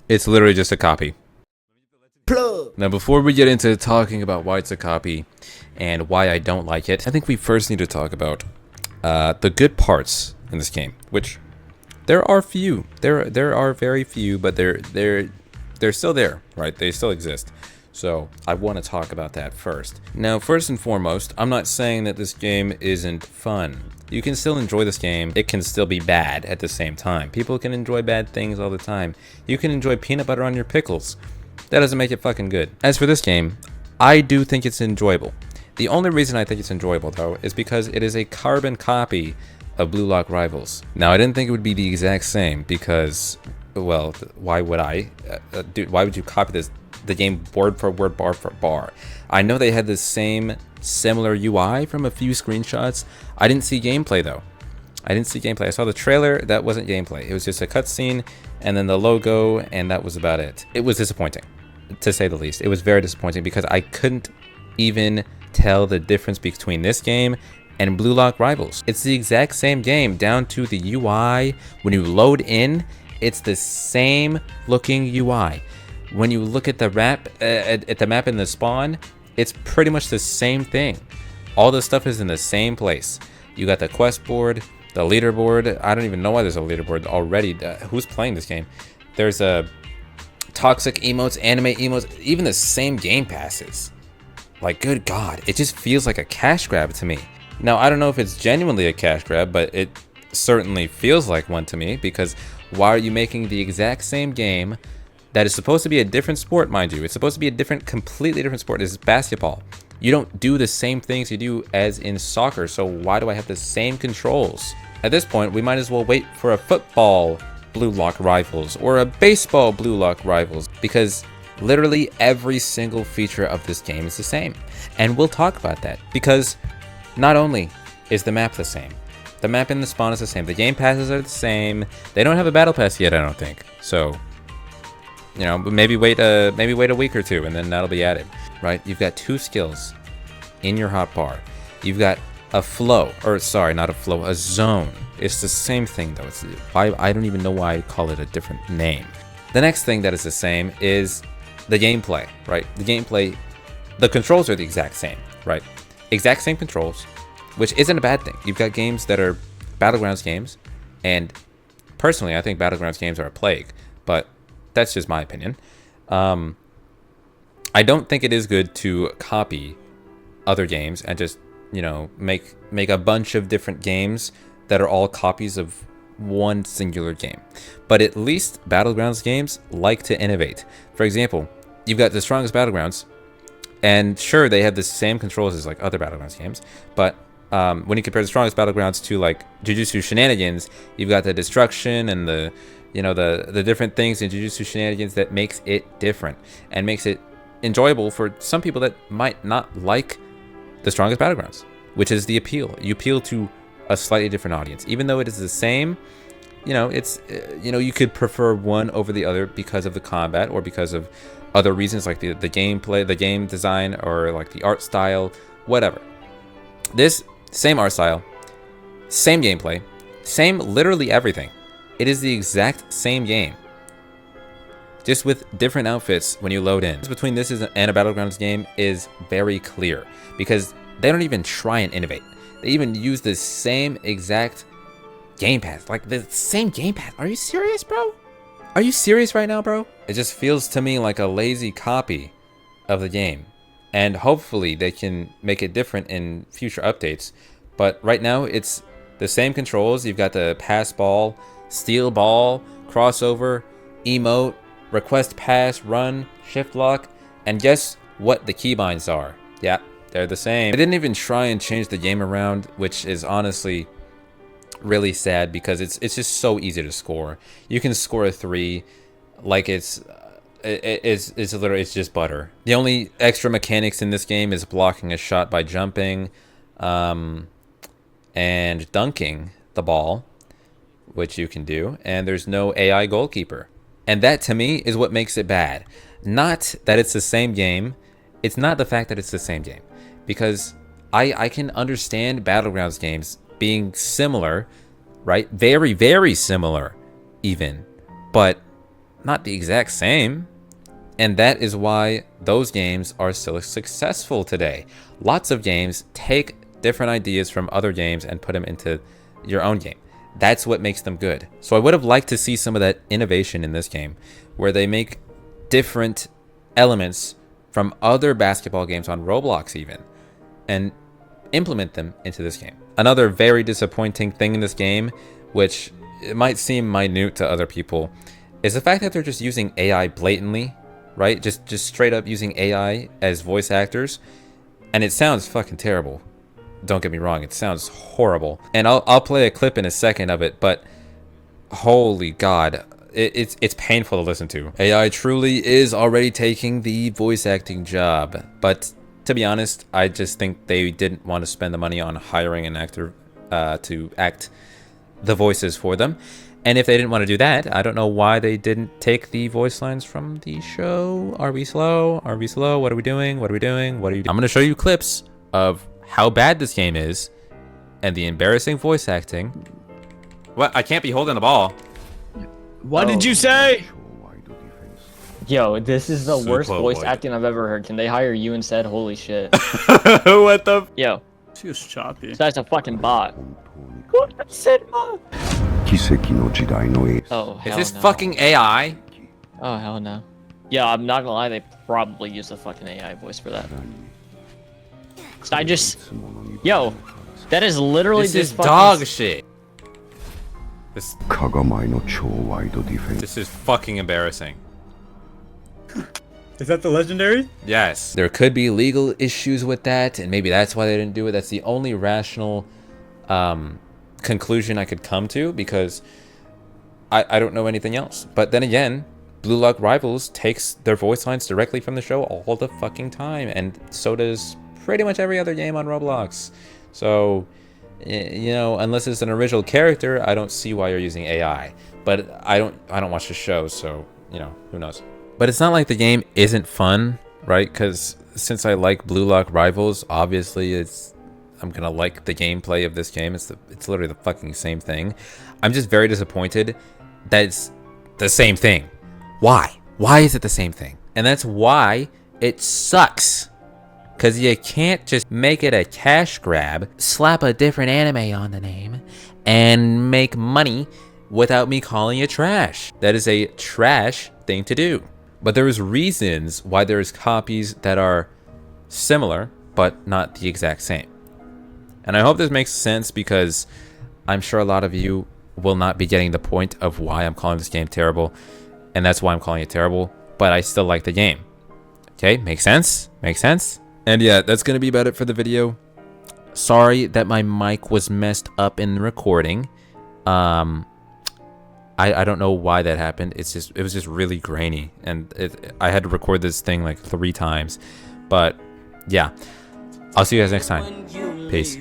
It's literally just a copy. Plug. Now, before we get into talking about why it's a copy and why I don't like it, I think we first need to talk about the good parts in this game, which there are few. There are very few, but they're still there, right? They still exist. So I want to talk about that first. Now, first and foremost, I'm not saying that this game isn't fun. You can still enjoy this game. It can still be bad at the same time. People can enjoy bad things all the time. You can enjoy peanut butter on your pickles. That doesn't make it fucking good. As for this game, I do think it's enjoyable. The only reason I think it's enjoyable, though, is because it is a carbon copy of Blue Lock Rivals. Now, I didn't think it would be the exact same because, well, why would I? Dude, why would you copy the game word for word, bar for bar? I know they had the same similar UI from a few screenshots. I didn't see gameplay, though. I didn't see gameplay. I saw the trailer. That wasn't gameplay. It was just a cutscene and then the logo, and that was about it. It was disappointing, to say the least. It was very disappointing because I couldn't even tell the difference between this game and Blue Lock Rivals. It's the exact same game down to the UI. When you load in, it's the same looking UI. When you look at the map, in the spawn, it's pretty much the same thing. All the stuff is in the same place. You got the quest board, the leaderboard. I don't even know why there's a leaderboard already. Who's playing this game? There's a toxic emotes, anime emotes, even the same game passes. Like, good God, it just feels like a cash grab to me. Now, I don't know if it's genuinely a cash grab, but it certainly feels like one to me, because why are you making the exact same game that is supposed to be a different sport, mind you? It's supposed to be a completely different sport. This is basketball. You don't do the same things you do as in soccer, so why do I have the same controls? At this point, we might as well wait for a football Blue Lock Rivals or a baseball Blue Lock Rivals, because literally every single feature of this game is the same. And we'll talk about that, because not only is the map the same, the map in the spawn is the same, the game passes are the same. They don't have a battle pass yet, I don't think. So, you know, maybe wait a week or two, and then that'll be added, right? You've got two skills in your hotbar. You've got a flow, or sorry, not a flow, a zone. It's the same thing though. It's why I don't even know why I call it a different name. The next thing that is the same is the gameplay, right? The gameplay, the controls are the exact same, right? Exact same controls, which isn't a bad thing. You've got games that are Battlegrounds games, and personally, I think Battlegrounds games are a plague, but that's just my opinion. I don't think it is good to copy other games and just, you know, make a bunch of different games that are all copies of one singular game. But at least Battlegrounds games like to innovate. For example, you've got the Strongest Battlegrounds, and sure, they have the same controls as like other Battlegrounds games, but when you compare the Strongest Battlegrounds to like Jujutsu Shenanigans, you've got the destruction and the, you know, the different things in Jujutsu Shenanigans that makes it different and makes it enjoyable for some people that might not like the Strongest Battlegrounds, which is the appeal. You appeal to a slightly different audience, even though it is the same. You know, it's, you know, you could prefer one over the other because of the combat or because of other reasons, like the gameplay, the game design, or like the art style, whatever. This same art style, same gameplay, same literally everything. It is the exact same game, just with different outfits when you load in. Between this and a Battlegrounds game is very clear, because they don't even try and innovate. They even use the same exact gamepad, like the same gamepad. Are you serious, bro? Are you serious right now, bro? It just feels to me like a lazy copy of the game, and hopefully they can make it different in future updates. But right now, it's the same controls. You've got the pass ball, steal ball, crossover, emote, request pass, run, shift lock, and guess what the keybinds are? Yeah, they're the same. I didn't even try and change the game around, which is honestly really sad, because it's just so easy to score. You can score a 3 like it's literally, it's just butter. The only extra mechanics in this game is blocking a shot by jumping, and dunking the ball, which you can do, and there's no AI goalkeeper. And that to me is what makes it bad. Not that it's the same game. It's not the fact that it's the same game, because I can understand Battlegrounds games being similar, right? Very, very similar even, but not the exact same. And that is why those games are still successful today. Lots of games take different ideas from other games and put them into your own game. That's what makes them good. So I would have liked to see some of that innovation in this game, where they make different elements from other basketball games on Roblox even, and implement them into this game. Another very disappointing thing in this game, which it might seem minute to other people, is the fact that they're just using AI blatantly, right? Just straight up using AI as voice actors, and it sounds fucking terrible. Don't get me wrong, it sounds horrible. And I'll play a clip in a second of it, but holy god, it's painful to listen to. AI truly is already taking the voice acting job, but to be honest, I just think they didn't want to spend the money on hiring an actor to act the voices for them. And if they didn't want to do that, I don't know why they didn't take the voice lines from the show. Are we slow? Are we slow? What are we doing? What are we doing? What are you doing? I'm going to show you clips of how bad this game is and the embarrassing voice acting. What? I can't be holding the ball. What did you say? Yo, this is the Super worst voice white. acting I've ever heard. Can they hire you instead? Holy shit. What the? Yo, She was choppy. that's a fucking bot. What? I said bot. Oh, Is hell this no. fucking AI? Oh, hell no. Yeah, I'm not gonna lie, they probably used a fucking AI voice for that. So I just... Yo, that is literally This is fucking... dog shit. This is fucking embarrassing. Is that the legendary? Yes. There could be legal issues with that, and maybe that's why they didn't do it. That's the only rational conclusion I could come to, because I don't know anything else. But then again, Blue Lock Rivals takes their voice lines directly from the show all the fucking time, and so does pretty much every other game on Roblox. So, you know, unless it's an original character, I don't see why you're using AI. But I don't watch the show, so, you know, who knows. But it's not like the game isn't fun, right? Because since I like Blue Lock Rivals, obviously I'm gonna like the gameplay of this game. It's literally the fucking same thing. I'm just very disappointed that it's the same thing. Why? Why is it the same thing? And that's why it sucks. Because you can't just make it a cash grab, slap a different anime on the name, and make money without me calling it trash. That is a trash thing to do. But there's reasons why there's copies that are similar, but not the exact same. And I hope this makes sense, because I'm sure a lot of you will not be getting the point of why I'm calling this game terrible. And that's why I'm calling it terrible, but I still like the game. Okay, makes sense? Makes sense? And yeah, that's going to be about it for the video. Sorry that my mic was messed up in the recording. I don't know why that happened. It was just really grainy, and I had to record this thing like 3 times. But yeah, I'll see you guys next time. Peace.